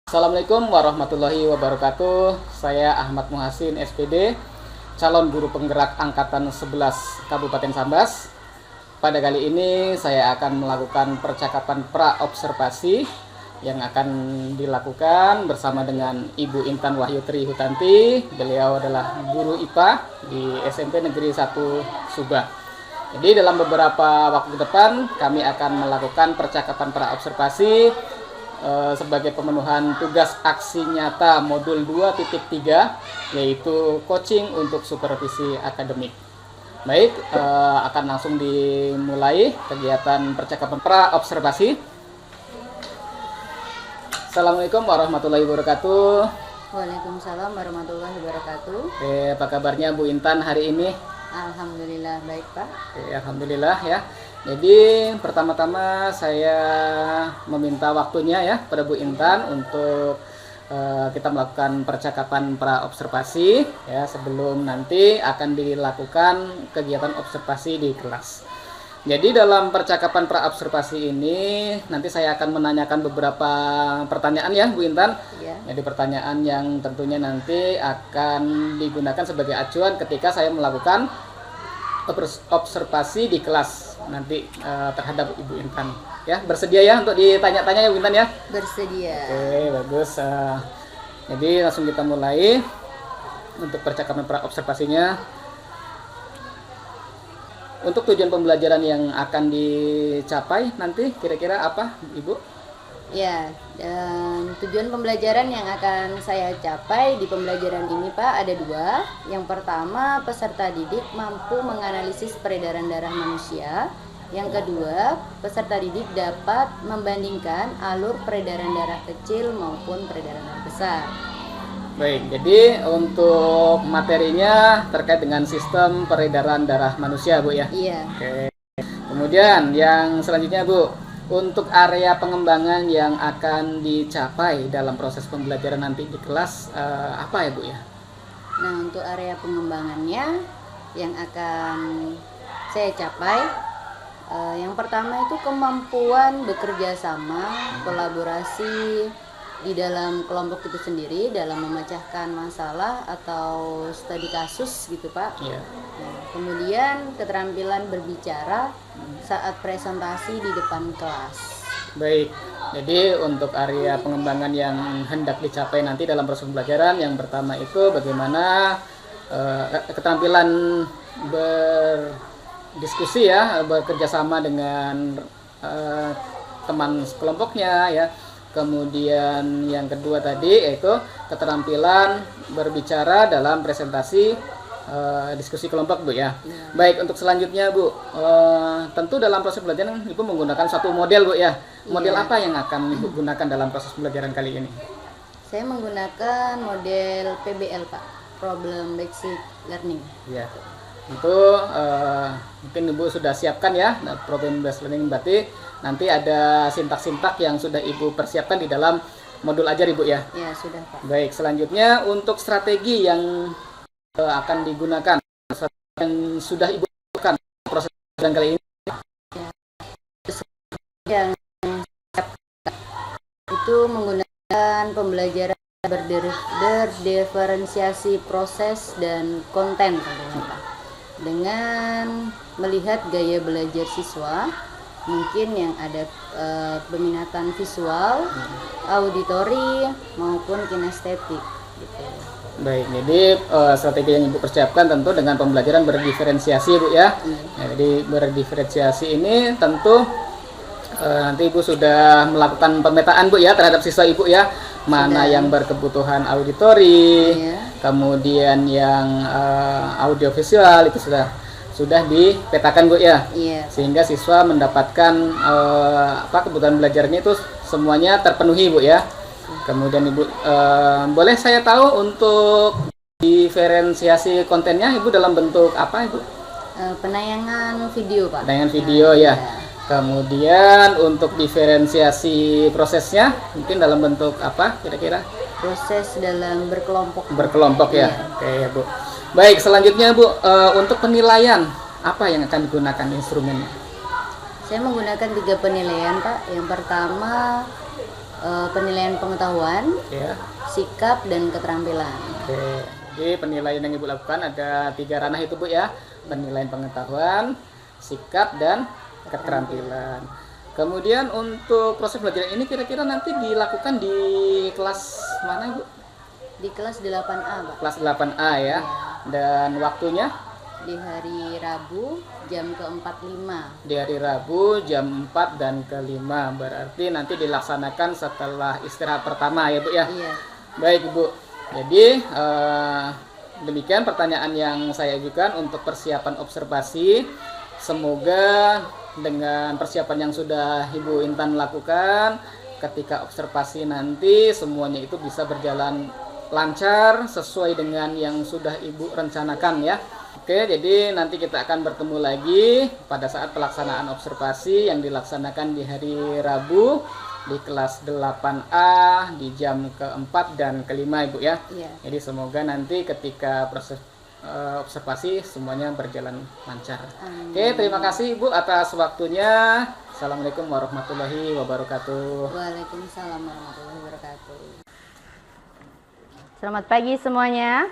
Assalamualaikum warahmatullahi wabarakatuh. Saya Ahmad Muhasin SPD, calon guru penggerak angkatan 11 Kabupaten Sambas. Pada kali ini saya akan melakukan percakapan pra-observasi yang akan dilakukan bersama dengan Ibu Intan Wahyutri Hutanti. Beliau adalah guru IPA di SMP Negeri 1 Subah. Jadi dalam beberapa waktu ke depan kami akan melakukan percakapan pra-observasi sebagai pemenuhan tugas aksi nyata modul 2.3, yaitu coaching untuk supervisi akademik. Baik, akan langsung dimulai kegiatan percakapan pra-observasi. Assalamualaikum warahmatullahi wabarakatuh. Waalaikumsalam warahmatullahi wabarakatuh. Oke, apa kabarnya Bu Intan hari ini? Alhamdulillah baik Pak. Oke, alhamdulillah ya. Jadi pertama-tama saya meminta waktunya ya pada Bu Intan untuk kita melakukan percakapan pra-observasi ya, sebelum nanti akan dilakukan kegiatan observasi di kelas. Jadi dalam percakapan pra-observasi ini nanti saya akan menanyakan beberapa pertanyaan ya Bu Intan. Ya. Jadi pertanyaan yang tentunya nanti akan digunakan sebagai acuan ketika saya melakukan observasi di kelas nanti terhadap Ibu Intan. Ya, bersedia ya untuk ditanya-tanya ya Bu Intan ya? Bersedia. Oke, bagus. Jadi langsung kita mulai untuk percakapan pra-observasinya. Untuk tujuan pembelajaran yang akan dicapai nanti kira-kira apa, Ibu? Ya, dan tujuan pembelajaran yang akan saya capai di pembelajaran ini Pak ada dua. Yang pertama, peserta didik mampu menganalisis peredaran darah manusia. Yang kedua, peserta didik dapat membandingkan alur peredaran darah kecil maupun peredaran darah besar. Baik, jadi untuk materinya terkait dengan sistem peredaran darah manusia, Bu ya? Iya. Oke. Kemudian yang selanjutnya, Bu, untuk area pengembangan yang akan dicapai dalam proses pembelajaran nanti di kelas apa ya, Bu ya? Nah, untuk area pengembangannya yang akan saya capai, yang pertama itu kemampuan bekerja sama, kolaborasi di dalam kelompok itu sendiri dalam memecahkan masalah atau studi kasus gitu Pak. Iya. Nah, kemudian keterampilan berbicara saat presentasi di depan kelas. Baik, jadi untuk area pengembangan yang hendak dicapai nanti dalam proses pembelajaran, yang pertama itu bagaimana keterampilan berdiskusi ya, bekerja sama dengan teman sekelompoknya ya. Kemudian yang kedua tadi yaitu keterampilan berbicara dalam presentasi diskusi kelompok, Bu ya. Baik, untuk selanjutnya Bu, tentu dalam proses pembelajaran Ibu menggunakan satu model, Bu ya. Model apa yang akan Ibu gunakan dalam proses pembelajaran kali ini? Saya menggunakan model PBL Pak, Problem Based Learning. Ya, tentu mungkin Ibu sudah siapkan ya Problem Based Learning, berarti nanti ada sintak-sintak yang sudah Ibu persiapkan di dalam modul ajar, Ibu ya. Ya, sudah Pak. Baik, selanjutnya untuk strategi yang akan digunakan, yang sudah Ibu lakukan proses pembelajaran kali ini. Yang itu menggunakan pembelajaran berdiferensiasi proses dan konten tentunya Pak. Dengan melihat gaya belajar siswa, mungkin yang ada peminatan visual, auditori maupun kinestetik gitu. Baik, jadi strategi yang Ibu persiapkan tentu dengan pembelajaran berdiferensiasi, Bu ya. Ya, jadi berdiferensiasi ini tentu nanti Ibu sudah melakukan pemetaan, Bu ya, terhadap siswa Ibu ya. Mana Sudah. yang berkebutuhan auditori, Iya. kemudian yang audiovisual itu sudah dipetakan, Bu ya. Iya. Sehingga siswa mendapatkan kebutuhan belajarnya itu semuanya terpenuhi, Bu ya. Kemudian Ibu boleh saya tahu untuk diferensiasi kontennya Ibu dalam bentuk apa, Ibu? Penayangan video Pak. Tayangan video ya. Kemudian untuk diferensiasi prosesnya mungkin dalam bentuk apa kira-kira? Proses dalam berkelompok. Berkelompok ya. Iya. Oke ya, Bu. Baik, selanjutnya Bu, untuk penilaian apa yang akan digunakan instrumennya? Saya menggunakan 3 penilaian Pak. Yang pertama penilaian pengetahuan, Ya. sikap, dan keterampilan. Oke. Jadi penilaian yang Ibu lakukan ada 3 ranah itu Bu ya. Penilaian pengetahuan, sikap, dan keterampilan. Kemudian untuk proses belajar ini kira-kira nanti dilakukan di kelas mana Ibu? Di kelas 8A, Pak. Kelas 8A ya. Dan waktunya Di hari Rabu jam ke-4.5. di hari Rabu jam 4 dan ke-5. Berarti nanti dilaksanakan setelah istirahat pertama ya Bu ya. Iya. Baik Ibu. Jadi demikian pertanyaan yang saya ajukan untuk persiapan observasi. Semoga dengan persiapan yang sudah Ibu Intan lakukan, ketika observasi nanti semuanya itu bisa berjalan lancar sesuai dengan yang sudah Ibu rencanakan ya. Oke, jadi nanti kita akan bertemu lagi pada saat pelaksanaan observasi yang dilaksanakan di hari Rabu di kelas 8A di jam ke-4 dan ke-5 Ibu ya. Iya. Jadi semoga nanti ketika proses observasi semuanya berjalan lancar. Oke, terima kasih Ibu atas waktunya. Assalamualaikum warahmatullahi wabarakatuh. Waalaikumsalam warahmatullahi wabarakatuh. Selamat pagi semuanya.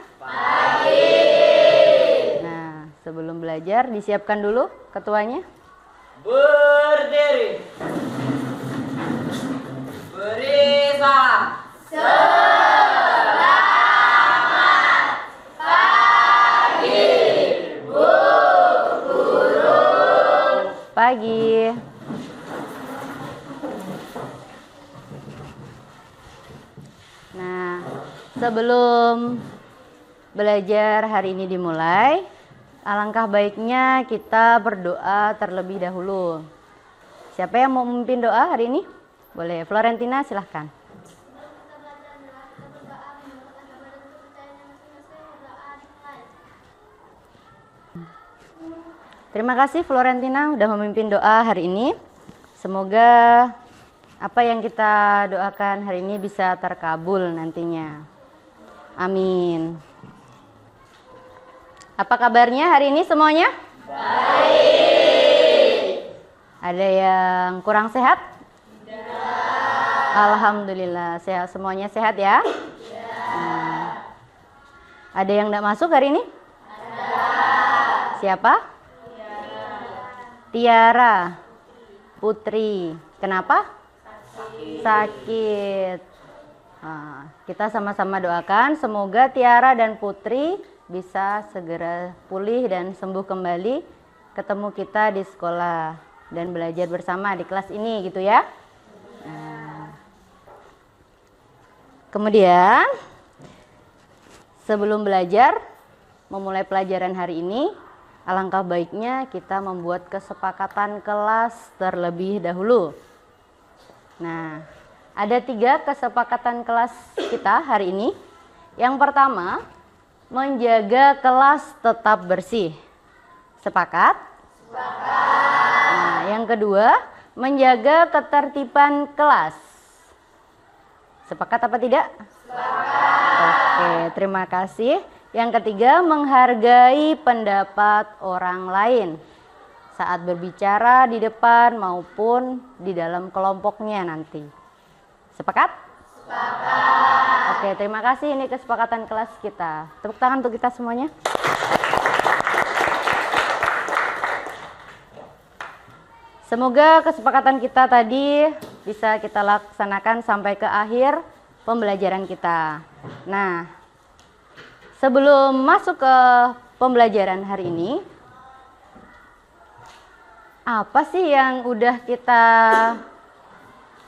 Nah, sebelum belajar disiapkan dulu ketuanya. Berdiri. Beri salam. Pagi. Nah, sebelum belajar hari ini dimulai, alangkah baiknya kita berdoa terlebih dahulu. Siapa yang mau memimpin doa hari ini? Boleh, Florentina silahkan. Terima kasih Florentina udah memimpin doa hari ini. Semoga apa yang kita doakan hari ini bisa terkabul nantinya. Amin. Apa kabarnya hari ini semuanya? Baik. Ada yang kurang sehat? Tidak. Alhamdulillah, sehat semuanya sehat ya? Ada yang tidak masuk hari ini? Ada. Siapa? Tiara. Putri. Kenapa? Sakit. Nah, kita sama-sama doakan semoga Tiara dan Putri bisa segera pulih dan sembuh kembali, ketemu kita di sekolah dan belajar bersama di kelas ini gitu ya. Nah, kemudian sebelum belajar memulai pelajaran hari ini, alangkah baiknya kita membuat kesepakatan kelas terlebih dahulu. Nah, ada 3 kesepakatan kelas kita hari ini. Yang pertama, menjaga kelas tetap bersih. Sepakat? Sepakat. Nah, yang kedua, menjaga ketertiban kelas. Sepakat apa tidak? Sepakat. Oke, terima kasih. Yang ketiga, menghargai pendapat orang lain saat berbicara di depan maupun di dalam kelompoknya nanti. Sepakat? Sepakat. Oke, terima kasih. Ini kesepakatan kelas kita. Tepuk tangan untuk kita semuanya. Semoga kesepakatan kita tadi bisa kita laksanakan sampai ke akhir pembelajaran kita. Nah, sebelum masuk ke pembelajaran hari ini, apa sih yang udah kita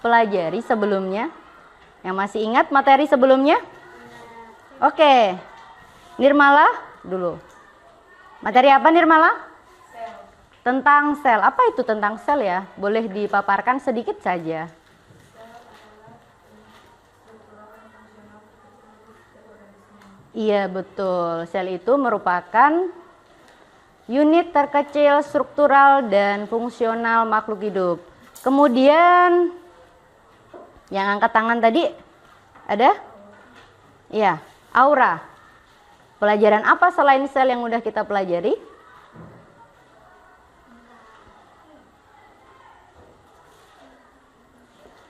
pelajari sebelumnya? Yang masih ingat materi sebelumnya? Oke, Nirmala dulu. Materi apa Nirmala? Sel. Tentang sel. Apa itu tentang sel ya? Boleh dipaparkan sedikit saja. Iya betul, sel itu merupakan unit terkecil struktural dan fungsional makhluk hidup. Kemudian yang angkat tangan tadi ada? Iya, aura. Pelajaran apa selain sel yang udah kita pelajari?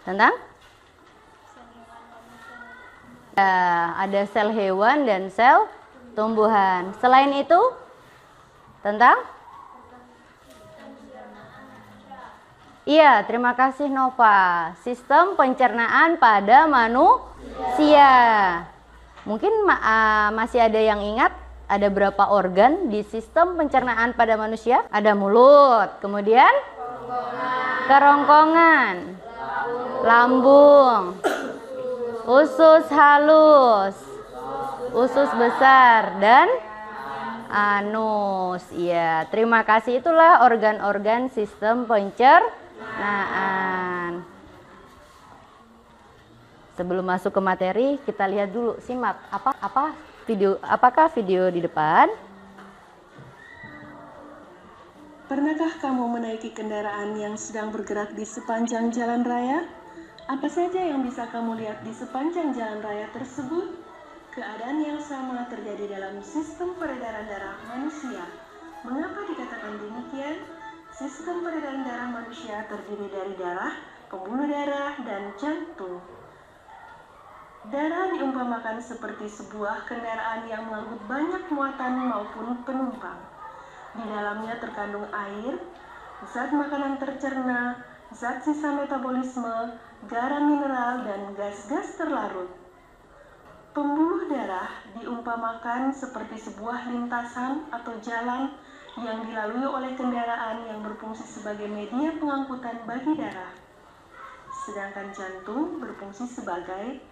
Tentang? Ya, ada sel hewan dan sel tumbuhan. Selain itu, tentang? Iya, terima kasih Nova. Sistem pencernaan pada manusia. Mungkin masih ada yang ingat ada berapa organ di sistem pencernaan pada manusia? Ada mulut, kemudian kerongkongan, lambung, usus halus, usus besar, dan anus. Iya, terima kasih. Itulah organ-organ sistem pencernaan. Sebelum masuk ke materi, kita lihat dulu, simak apakah video di depan? Pernahkah kamu menaiki kendaraan yang sedang bergerak di sepanjang jalan raya? Apa saja yang bisa kamu lihat di sepanjang jalan raya tersebut? Keadaan yang sama terjadi dalam sistem peredaran darah manusia. Mengapa dikatakan demikian? Sistem peredaran darah manusia terdiri dari darah, pembuluh darah, dan jantung. Darah diumpamakan seperti sebuah kendaraan yang mengangkut banyak muatan maupun penumpang. Di dalamnya terkandung air, zat makanan tercerna, zat sisa metabolisme, garam mineral, dan gas-gas terlarut. Pembuluh darah diumpamakan seperti sebuah lintasan atau jalan yang dilalui oleh kendaraan yang berfungsi sebagai media pengangkutan bagi darah. Sedangkan jantung berfungsi sebagai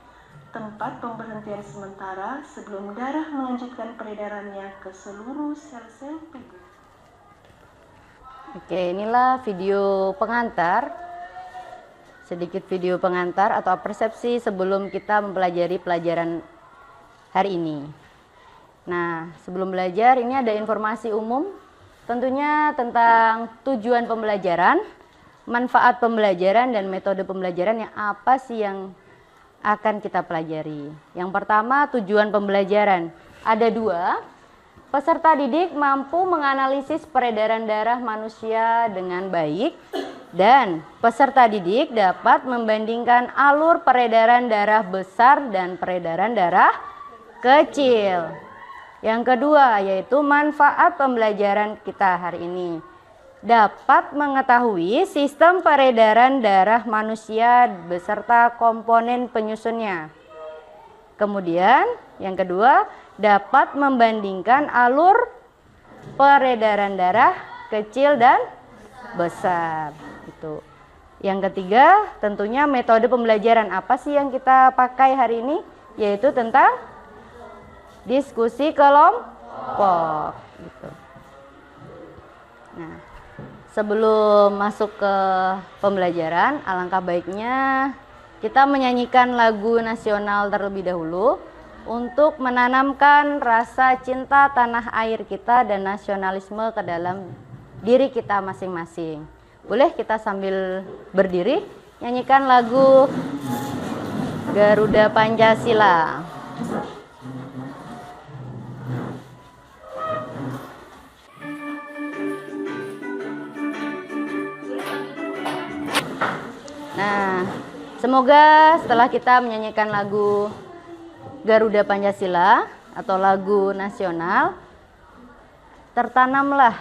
tempat pemberhentian sementara sebelum darah melanjutkan peredarannya ke seluruh sel-sel tubuh. Oke, inilah video pengantar. Sedikit video pengantar atau persepsi sebelum kita mempelajari pelajaran hari ini. Nah, sebelum belajar ini ada informasi umum tentunya tentang tujuan pembelajaran, manfaat pembelajaran, dan metode pembelajaran yang apa sih yang akan kita pelajari. Yang pertama, tujuan pembelajaran. Ada dua. Peserta didik mampu menganalisis peredaran darah manusia dengan baik, dan peserta didik dapat membandingkan alur peredaran darah besar dan peredaran darah kecil. Yang kedua yaitu manfaat pembelajaran kita hari ini. Dapat mengetahui sistem peredaran darah manusia beserta komponen penyusunnya. Kemudian yang kedua, dapat membandingkan alur peredaran darah kecil dan besar. Itu. Yang ketiga, tentunya metode pembelajaran apa sih yang kita pakai hari ini? Yaitu tentang diskusi kelompok. Gitu. Nah, sebelum masuk ke pembelajaran, alangkah baiknya kita menyanyikan lagu nasional terlebih dahulu untuk menanamkan rasa cinta tanah air kita dan nasionalisme ke dalam diri kita masing-masing. Boleh kita sambil berdiri nyanyikan lagu Garuda Pancasila. Nah, semoga setelah kita menyanyikan lagu Garuda Pancasila atau lagu nasional, tertanamlah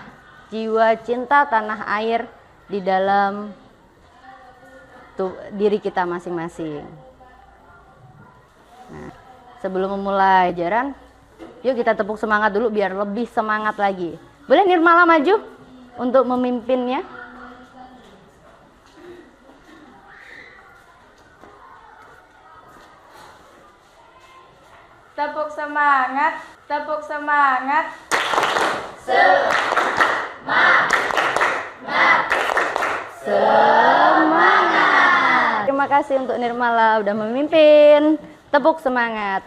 jiwa cinta tanah air di dalam diri kita masing-masing. Nah, sebelum memulai pelajaran, yuk kita tepuk semangat dulu biar lebih semangat lagi. Boleh Nirmala maju untuk memimpinnya? Tepuk semangat, tepuk semangat. Semangat. Terima kasih untuk Nirmala udah memimpin. Tepuk semangat.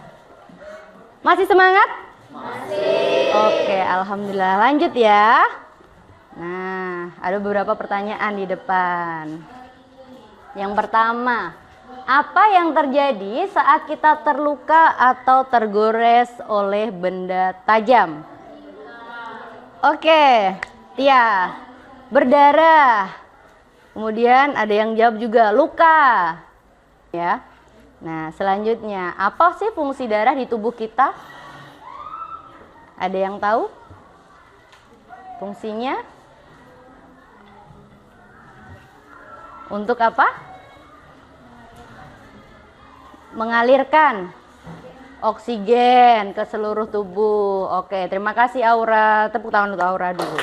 Masih semangat? Masih. Oke, alhamdulillah. Lanjut ya. Nah, ada beberapa pertanyaan di depan. Yang pertama, apa yang terjadi saat kita terluka atau tergores oleh benda tajam? Oke, Tia, berdarah. Kemudian ada yang jawab juga luka. Ya. Nah, selanjutnya, apa sih fungsi darah di tubuh kita? Ada yang tahu? Fungsinya? Untuk apa? Mengalirkan oksigen ke seluruh tubuh. Oke, terima kasih Aura. Tepuk tangan untuk Aura dulu.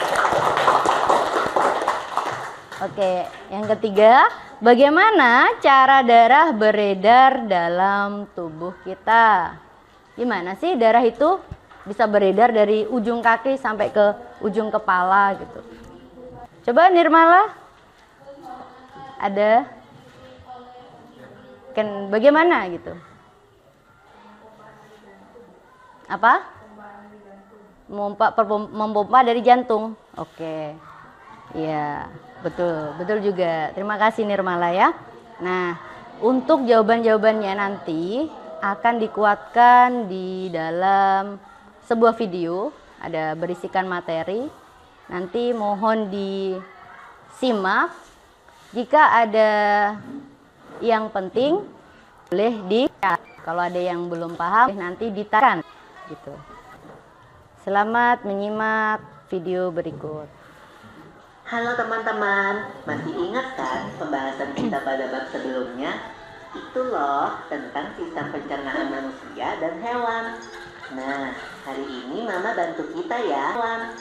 Oke, yang ketiga, bagaimana cara darah beredar dalam tubuh kita? Gimana sih darah itu bisa beredar dari ujung kaki sampai ke ujung kepala gitu? Coba Nirmala, ada kan bagaimana gitu? Apa? Memompa dari jantung. Oke. Iya, betul juga. Terima kasih Nirmala ya. Nah, untuk jawaban-jawabannya nanti akan dikuatkan di dalam sebuah video, ada berisikan materi. Nanti mohon disimak. Jika ada yang penting boleh di-chat. Kalau ada yang belum paham nanti ditakan gitu. Selamat menyimak video berikut. Halo teman-teman, masih ingat kan pembahasan kita pada bab sebelumnya? Itu loh tentang sistem pencernaan manusia dan hewan. Nah, hari ini Mama bantu kita ya, hewan.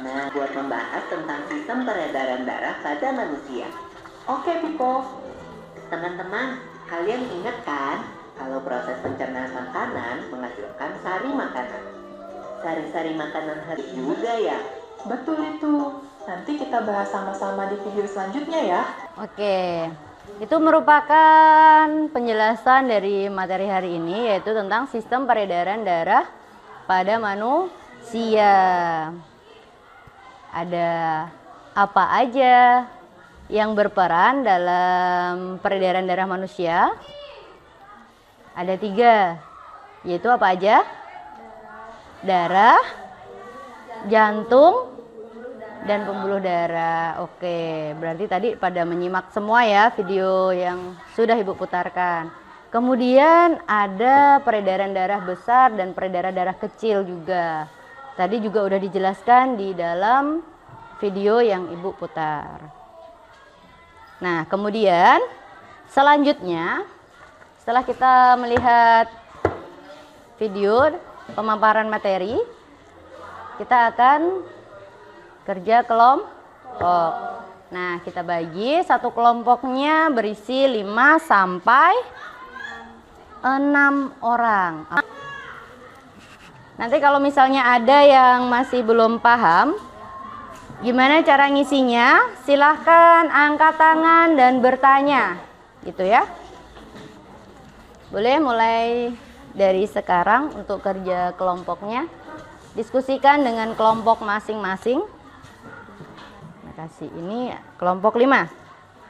Nah, buat membahas tentang sistem peredaran darah pada manusia. Oke, Pipo. Teman-teman, kalian ingat kan kalau proses pencernaan makanan menghasilkan sari makanan? Sari-sari makanan harus juga ya. Betul itu. Nanti kita bahas sama-sama di video selanjutnya ya. Oke, itu merupakan penjelasan dari materi hari ini, yaitu tentang sistem peredaran darah pada manusia. Ada apa aja yang berperan dalam peredaran darah manusia? Ada 3, yaitu apa aja? Darah, jantung, dan pembuluh darah. Oke, berarti tadi pada menyimak semua ya video yang sudah Ibu putarkan. Kemudian ada peredaran darah besar dan peredaran darah kecil juga. Tadi juga udah dijelaskan di dalam video yang Ibu putar. Nah, kemudian selanjutnya setelah kita melihat video pemaparan materi, kita akan kerja kelompok. Nah, kita bagi satu kelompoknya berisi 5 sampai 6 orang. Nanti kalau misalnya ada yang masih belum paham gimana cara ngisinya, silahkan angkat tangan dan bertanya. Gitu ya. Boleh mulai dari sekarang untuk kerja kelompoknya. Diskusikan dengan kelompok masing-masing. Kasih ini kelompok 5.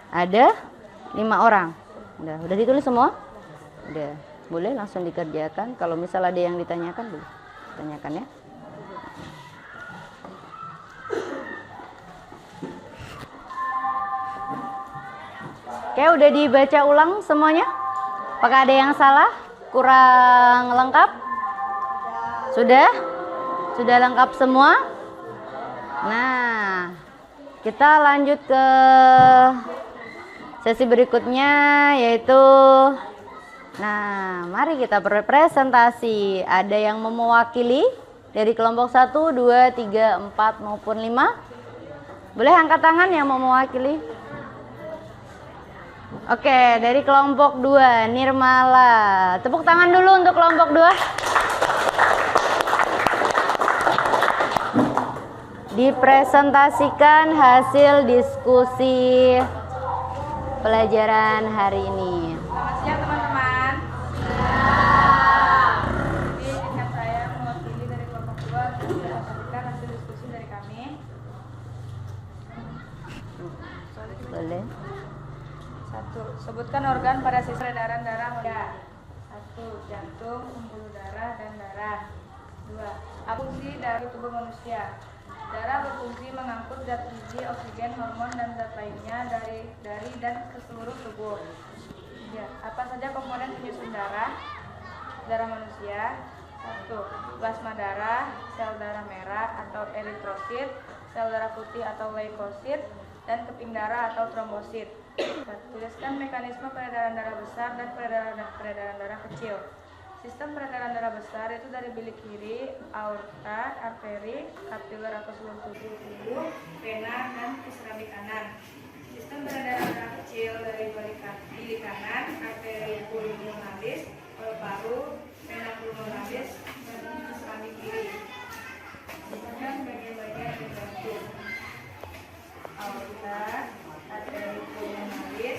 Ada 5 orang. Udah ditulis semua? Udah. Boleh langsung dikerjakan. Kalau misal ada yang ditanyakan, boleh tanyakan ya. Oke, udah dibaca ulang semuanya? Apakah ada yang salah? Kurang lengkap? Sudah? Sudah lengkap semua? Nah, kita lanjut ke sesi berikutnya, yaitu mari kita berpresentasi. Ada yang mewakili dari kelompok 1, 2, 3, 4 maupun 5? Boleh angkat tangan yang mau mewakili? Oke, dari kelompok 2, Nirmala. Tepuk tangan dulu untuk kelompok 2. Dipresentasikan hasil diskusi pelajaran hari ini. Selamat siang teman-teman. Jadi izinkan saya mewakili dari kelompok 2 untuk mempresentasikan hasil diskusi dari kami. Boleh. 1. Sebutkan organ pada sistem peredaran darah manusia. 1. Jantung, pembuluh darah, dan darah. 2. Apa fungsi dari tubuh manusia? Darah berfungsi mengangkut zat gizi, oksigen, hormon, dan zat lainnya dari dan ke seluruh tubuh. Ya, apa saja komponen penyusun darah manusia? 1. Plasma darah, sel darah merah atau eritrosit, sel darah putih atau leukosit, dan keping darah atau trombosit. Tuliskan mekanisme peredaran darah besar dan peredaran darah kecil. Sistem peredaran darah besar itu dari bilik kiri, aorta, arteri, kapiler atau seluruh tubuh, vena, dan keserami kanan. Sistem peredaran darah kecil dari bilik kanan, arteri pulmonalis, paru-paru, vena pulmonalis, dan keserami kiri. Dan bagian-bagian yang jantung. Aorta, arteri pulmonalis,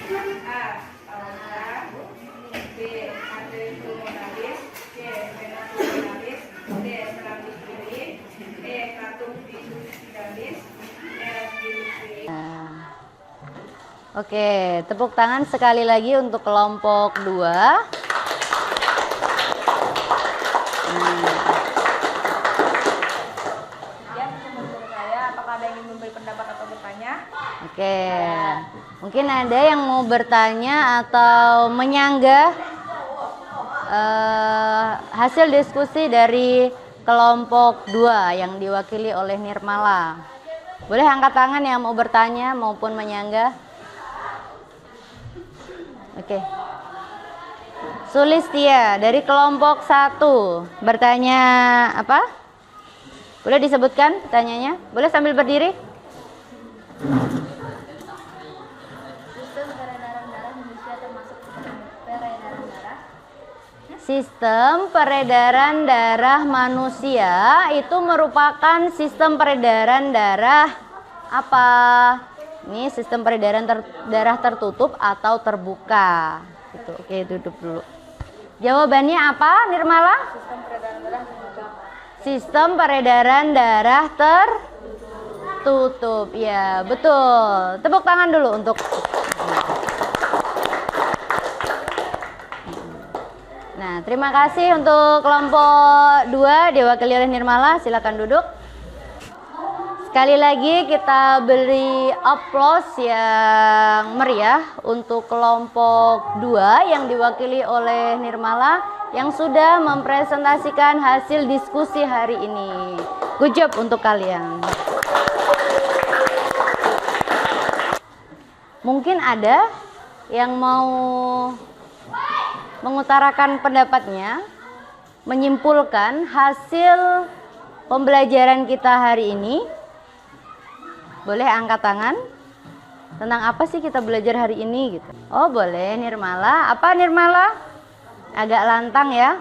vena A. Aorta, B. Arteri pulmonalis, C. Vena pulmonalis, D. Serambi kiri, E. Katup pituitalis, F. Bilik kiri. Oke, tepuk tangan sekali lagi untuk kelompok 2. Ya, menurut saya, apakah ada yang ingin memberi pendapat atau bertanya? Oke, mungkin ada yang mau bertanya atau menyanggah hasil diskusi dari kelompok 2 yang diwakili oleh Nirmala. Boleh angkat tangan yang mau bertanya maupun menyanggah. Oke. Sulistia dari kelompok 1 bertanya apa? Boleh disebutkan pertanyaannya? Boleh sambil berdiri? Sistem peredaran darah manusia itu merupakan sistem peredaran darah apa? Ini sistem peredaran darah tertutup atau terbuka. Gitu. Oke, duduk dulu. Jawabannya apa, Nirmala? Sistem peredaran darah tertutup. Ya, betul. Tepuk tangan dulu untuk. Nah, terima kasih untuk kelompok 2 diwakili oleh Nirmala. Silakan duduk. Sekali lagi kita beri aplaus yang meriah untuk kelompok 2 yang diwakili oleh Nirmala yang sudah mempresentasikan hasil diskusi hari ini. Good job untuk kalian. Mungkin ada yang mau mengutarakan pendapatnya, menyimpulkan hasil pembelajaran kita hari ini. Boleh angkat tangan. Tentang apa sih kita belajar hari ini gitu. Oh, boleh Nirmala. Apa Nirmala? Agak lantang ya.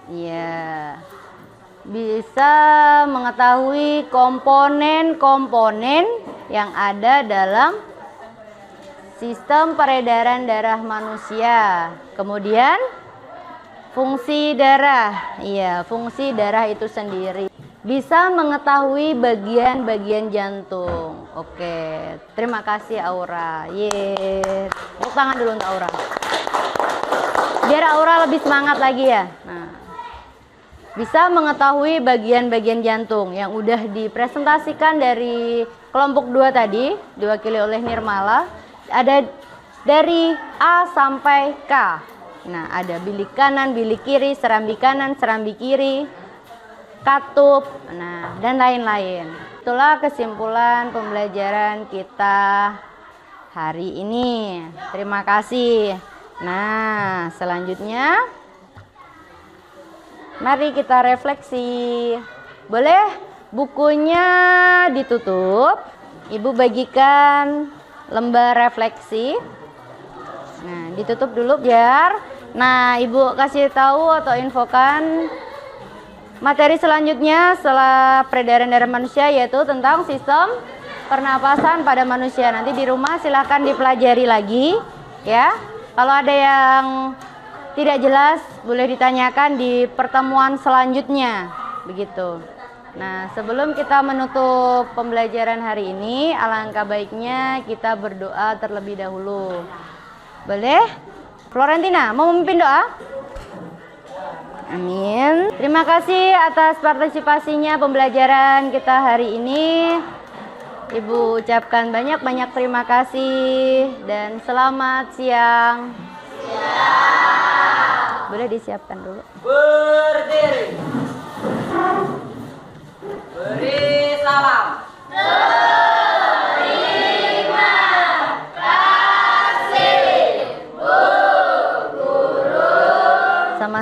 Iya. Bisa mengetahui komponen-komponen yang ada dalam sistem peredaran darah manusia. Kemudian fungsi darah. Iya, fungsi darah itu sendiri. Bisa mengetahui bagian-bagian jantung. Oke, terima kasih Aura. Yeay. Tepuk tangan dulu untuk Aura. Biar Aura lebih semangat lagi ya. Nah, bisa mengetahui bagian-bagian jantung yang udah dipresentasikan dari kelompok 2 tadi, diwakili oleh Nirmala. Ada dari A sampai K. Nah, ada bilik kanan, bilik kiri, serambi kanan, serambi kiri, katup, nah, dan lain-lain. Itulah kesimpulan pembelajaran kita hari ini. Terima kasih. Nah, selanjutnya mari kita refleksi. Boleh bukunya ditutup. Ibu bagikan lembar refleksi. Nah, ditutup dulu biar. Nah, Ibu kasih tahu atau infokan materi selanjutnya setelah peredaran darah manusia, yaitu tentang sistem pernapasan pada manusia. Nanti di rumah silahkan dipelajari lagi ya. Kalau ada yang tidak jelas boleh ditanyakan di pertemuan selanjutnya, begitu. Nah, sebelum kita menutup pembelajaran hari ini, alangkah baiknya kita berdoa terlebih dahulu. Boleh? Florentina, mau memimpin doa? Amin. Terima kasih atas partisipasinya pembelajaran kita hari ini. Ibu ucapkan banyak-banyak terima kasih dan selamat siang. Boleh disiapkan dulu. Berdiri. Beri salam. Sama.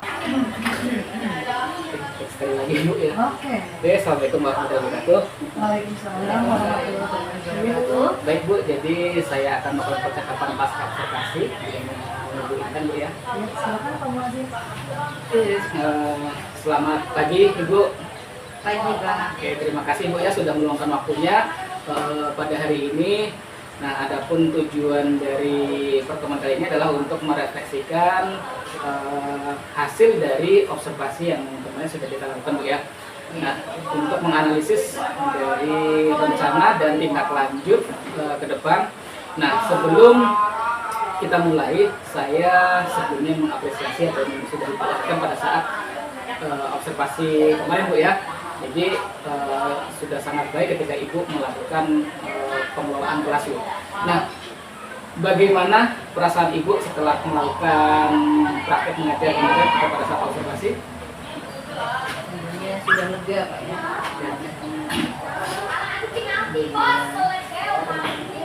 Sekali lagi Bu ya. Oke. Assalamualaikum warahmatullahi wabarakatuh. Waalaikumsalam warahmatullahi wabarakatuh. Baik Bu, jadi saya akan melakukan percakapan pasca observasi dengan Bu Intan Bu ya. Silakan Pak Muazzin. Selamat pagi Ibu. Pagi Pak. Oke, terima kasih Bu ya sudah meluangkan waktunya pada hari ini. Nah, adapun tujuan dari pertemuan kali ini adalah untuk merefleksikan hasil dari observasi yang kemarin sudah kita lakukan Bu ya. Nah, untuk menganalisis dari rencana dan tindak lanjut ke depan. Nah, sebelum kita mulai, saya sebelumnya mengapresiasi apa yang sudah dilakukan pada saat observasi kemarin Bu ya. Jadi sudah sangat baik ketika Ibu melakukan pengelolaan kelas Bu. Nah, bagaimana perasaan Ibu setelah melakukan praktek mengajar kemarin pada saat observasi? Sebenarnya sudah lega Pak ya.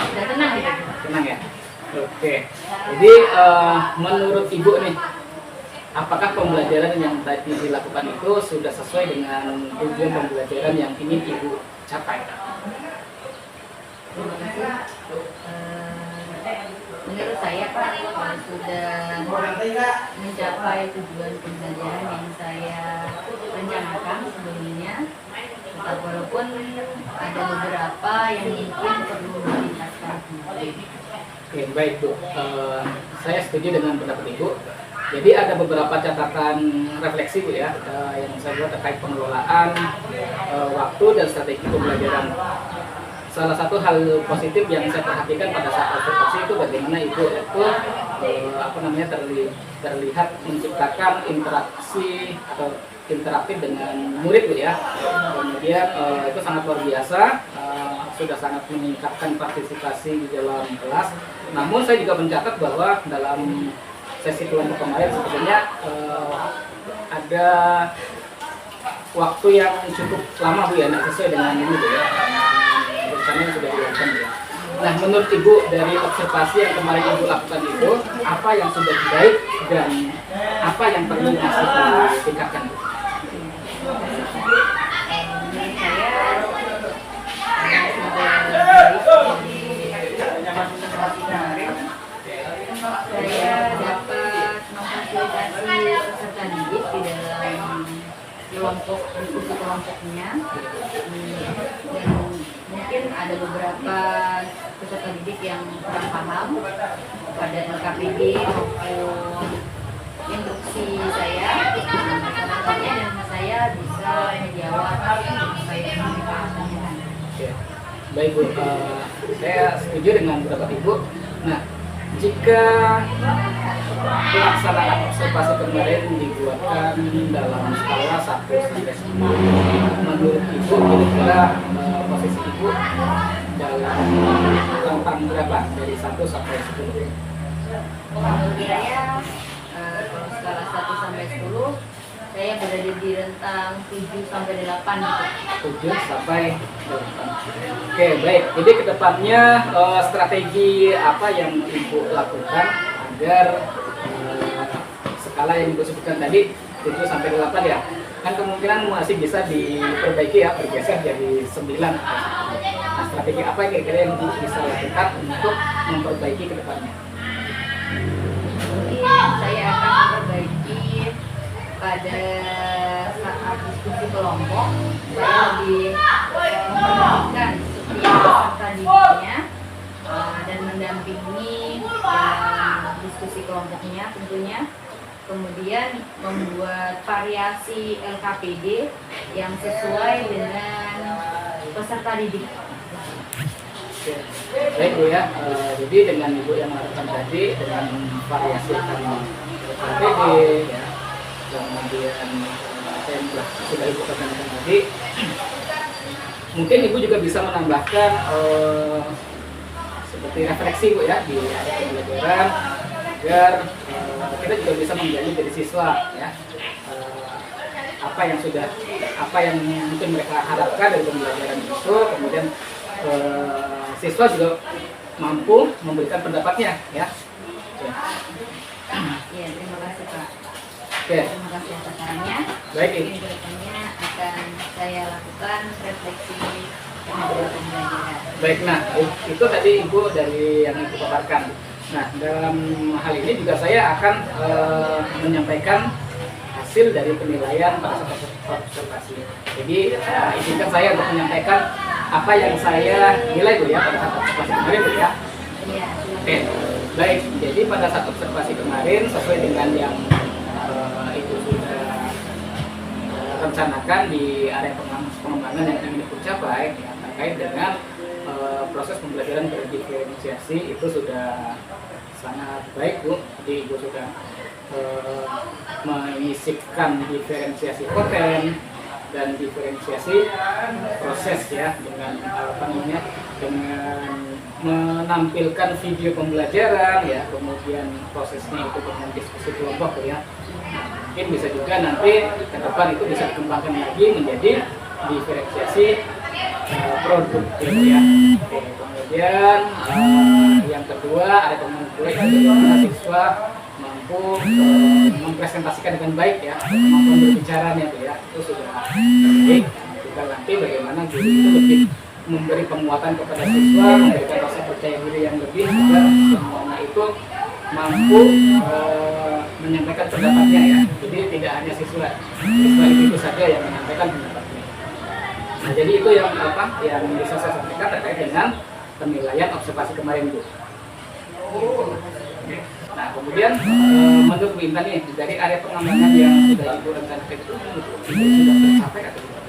Sudah tenang gitu. Tenang ya? Oke. Jadi menurut Ibu nih, apakah pembelajaran yang tadi dilakukan itu sudah sesuai dengan tujuan pembelajaran yang ingin Ibu capai? Terima kasih. Menurut saya Pak sudah mencapai tujuan pembelajaran yang saya rencanakan sebelumnya. Walaupun ada beberapa yang mungkin perlu ditingkatkan. Oke, baik Bu. Saya setuju dengan pendapat Ibu. Jadi ada beberapa catatan refleksi Bu ya, yang saya buat terkait pengelolaan waktu dan strategi pembelajaran. Salah satu hal positif yang saya perhatikan pada saat observasi itu bagaimana Ibu itu terlihat menciptakan interaksi atau interaktif dengan murid Bu ya. Kemudian itu sangat luar biasa, sudah sangat meningkatkan partisipasi di dalam kelas. Namun saya juga mencatat bahwa dalam sesi kelompok kemarin sebenarnya ada waktu yang cukup lama Bu ya, tidak sesuai dengan ini Bu ya, rencana yang sudah dilakukan Bu ya. Nah, menurut Ibu dari observasi yang kemarin Ibu lakukan itu, apa yang sudah baik dan apa yang perlu masih ditingkatkan Bu? Saya dapat memfasilitasi peserta didik di dalam kelompok diskusi kelompoknya, dan mungkin ada beberapa peserta didik yang kurang paham pada LKPD maupun instruksi saya, dan saya bisa menjawab apa yang dipahamkan. Baik Bu, saya setuju dengan pendapat Ibu. Nah, jika pelaksanaan observasi kemarin dibuatkan dalam skala 1 sampai 10, menurut Ibu kira-kira posisi Ibu dalam rentang berapa dari 1 sampai 10? Menurut saya, kalau skala 1 sampai 10, saya berada di rentang 7 sampai 8 gitu. 7 sampai 8. Oke, baik. Jadi kedepannya strategi apa yang Ibu lakukan agar skala yang Ibu sebutkan tadi 7 sampai 8 ya? Kan kemungkinan masih bisa diperbaiki ya, bergeser jadi 9. Nah, strategi apa kira-kira yang Ibu bisa lakukan untuk memperbaiki kedepannya? Mungkin saya akan memperbaiki pada saat diskusi kelompok, saya lebih memperhatikan setiap peserta didiknya dan mendampingi dalam diskusi kelompoknya tentunya. Kemudian membuat variasi LKPD yang sesuai dengan peserta didik. Oke. Baik Bu ya, jadi dengan Ibu yang melakukan tadi dengan variasi KTD ya, kemudian apa yang sudah Ibu katakan tadi, mungkin Ibu juga bisa menambahkan seperti refleksi Bu ya di area pembelajaran agar kita juga bisa menggali dari siswa ya, apa yang mungkin mereka harapkan dari pembelajaran itu, kemudian siswa juga mampu memberikan pendapatnya ya. Iya, terima kasih Pak. Oke. Terima kasih atas sarannya. Baik. Ini kedepannya akan saya lakukan refleksi terhadap pembelajaran. Baik, nah itu tadi Ibu dari yang Ibu paparkan. Nah, dalam hal ini juga saya akan menyampaikan hasil dari penilaian pada saat observasi. Jadi izinkan saya untuk menyampaikan apa yang saya nilai Bu ya pada saat observasi kemarin Bu ya. Iya. Oke, baik. Jadi pada saat observasi kemarin sesuai dengan yang Ibu sudah rencanakan di area pengembangan yang ingin Ibu capai ya, terkait dengan proses pembelajaran berdiferensiasi itu sudah sangat baik Bu. Jadi Ibu sudah menyisipkan diferensiasi konten dan diferensiasi proses ya dengan dengan menampilkan video pembelajaran ya, kemudian prosesnya itu dengan diskusi kelompok ya. Mungkin bisa juga nanti ke depan itu bisa dikembangkan lagi menjadi diferensiasi produk gitu ya. Oke, kemudian yang kedua ada bagaimana siswa mampu mempresentasikan dengan baik ya, kemampuan berbicaranya itu ya, itu sudah baik. Juga nanti bagaimana guru itu lebih memberi penguatan kepada siswa, memberikan rasa percaya diri yang lebih agar semuanya itu mampu menyampaikan pendapatnya ya. Jadi tidak hanya siswa itu saja yang menyampaikan pendapatnya. Nah, jadi itu yang bisa saya sampaikan terkait dengan penilaian observasi kemarin Bu. Nah, kemudian menurut Bu Intan nih, dari area pengembangan yang sudah Ibu rencanakan itu sudah tercapai atau tidak?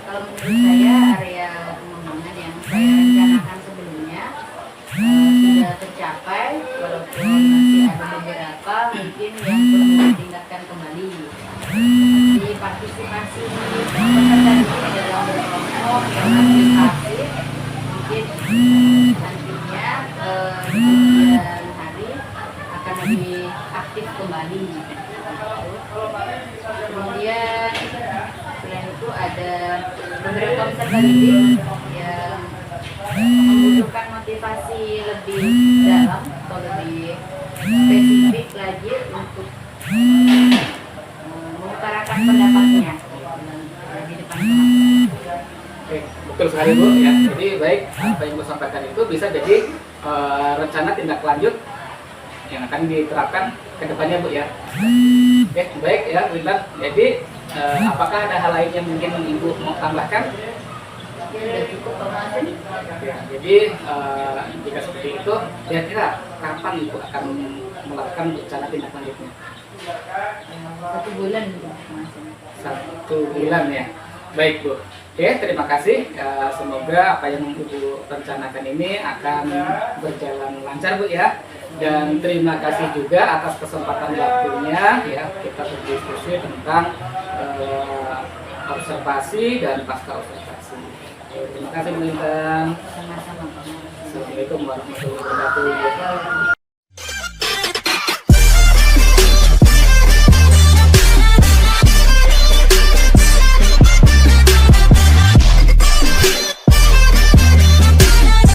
Kalau menurut saya area pengembangan yang saya rencanakan sebelumnya sudah tercapai, walaupun masih ada beberapa mungkin yang perlu ditingkatkan kembali. Di partisipasi peserta didik dalam berkelompok yang aplikasi mungkin nantinya di kemudian hari akan lebih aktif kembali. Kemudian selain itu ada beberapa peserta didik yang membutuhkan motivasi lebih dalam atau lebih spesifik lagi untuk mengutarakan pendapatnya di depan kelas. Oke, betul sekali Bu ya. Jadi baik, apa yang Ibu sampaikan itu bisa jadi rencana tindak lanjut yang akan diterapkan ke depannya Bu ya. Oke, baik ya Bu Intan. Jadi apakah ada hal lain yang mungkin Ibu mau tambahkan? Ya, sudah cukup Pak Masin. Ya, jadi jika seperti itu, kira-kira kapan Ibu akan melakukan rencana tindak lanjutnya? 1 bulan Pak Masin. 1 bulan ya. Baik Bu. Oke, terima kasih. Semoga apa yang Ibu rencanakan ini akan berjalan lancar Bu ya. Dan terima kasih juga atas kesempatan waktunya ya, kita berdiskusi tentang observasi dan pasca observasi. Terima kasih Bu Intan. Sama-sama Pak Masin. Assalamualaikum warahmatullahi wabarakatuh.